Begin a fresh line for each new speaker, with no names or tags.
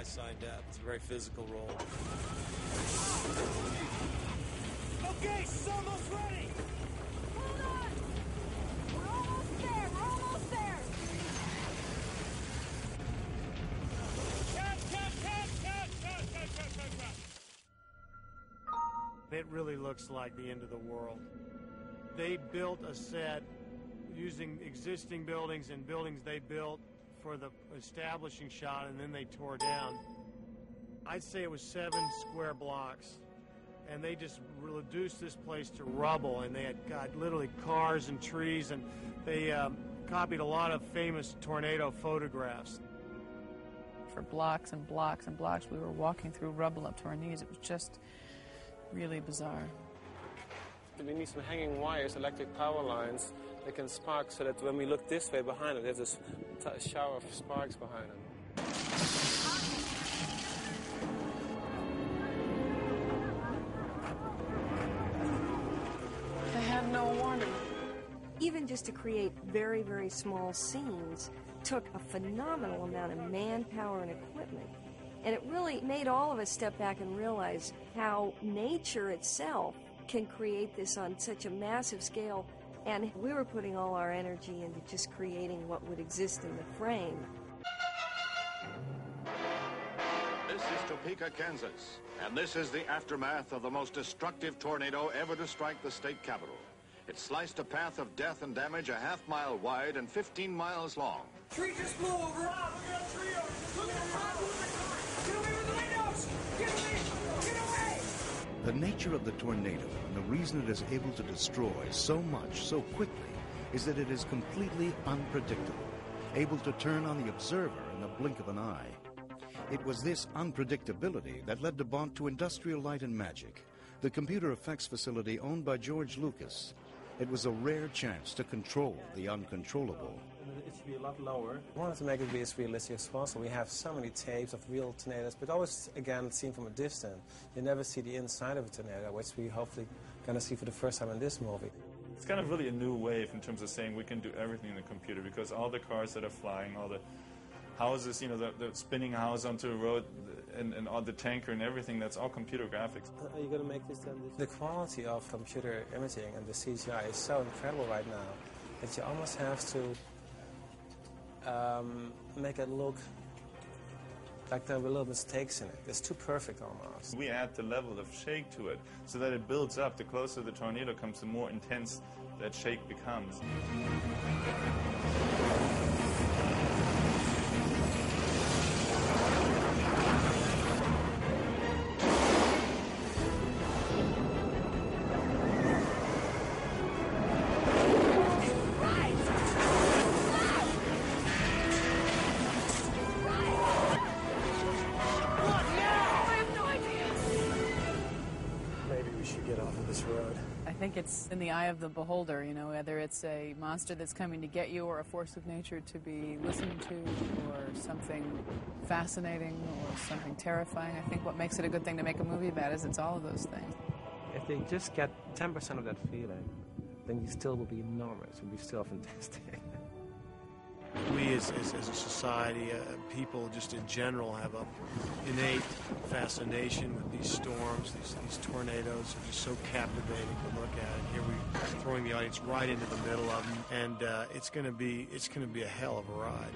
CGI signed up. It's a very physical role.
Okay, she's almost ready!
Hold on! We're almost there! We're almost there!
Cut!
It really looks like the end of the world. They built a set using existing buildings and buildings they built for the establishing shot, and then they tore down. I'd say it was 7 square blocks, and they just reduced this place to rubble, and they had got literally cars and trees, and they copied a lot of famous tornado photographs.
For blocks and blocks and blocks, we were walking through rubble up to our knees. It was just really bizarre.
We need some hanging wires, electric power lines that can spark so that when we look this way behind it, there's this shower of sparks behind them.
They had no warning.
Even just to create very, very small scenes took a phenomenal amount of manpower and equipment. And it really made all of us step back and realize how nature itself can create this on such a massive scale. And we were putting all our energy into just creating what would exist in the frame.
This is Topeka, Kansas, and this is the aftermath of the most destructive tornado ever to strike the state capital. It sliced a path of death and damage a half-mile wide and 15 miles long.
Tree just blew over! Look at that tree! Look at the top! Get away from the windows! Get away! Get away!
The nature of the tornado and the reason it is able to destroy so much so quickly is that it is completely unpredictable, able to turn on the observer in the blink of an eye. It was this unpredictability that led DeBont to Industrial Light and Magic, the computer effects facility owned by George Lucas. It was a rare chance to control the uncontrollable.
It should be a lot lower. We wanted to make it be as realistic as possible. We have so many tapes of real tornadoes, but always, again, seen from a distance. You never see the inside of a tornado, which we hopefully going to see for the first time in this movie.
It's kind of really a new wave in terms of saying we can do everything in the computer, because all the cars that are flying, all the houses, you know, the spinning house onto the road, and all the tanker and everything, that's all computer graphics.
Are you going to make this then? The quality of computer imaging and the CGI is so incredible right now that you almost have to make it look like there were little mistakes in it. It's too perfect almost.
We add the level of shake to it so that it builds up. The closer the tornado comes, the more intense that shake becomes.
I think it's in the eye of the beholder, you know, whether it's a monster that's coming to get you or a force of nature to be listened to or something fascinating or something terrifying. I think what makes it a good thing to make a movie about is it's all of those things.
If they just get 10% of that feeling, then you still will be enormous. It will be still fantastic.
We as a society, people just in general, have an innate fascination with these storms, these tornadoes are just so captivating to look at. And here we're throwing the audience right into the middle of them, and it's going to be a hell of a ride.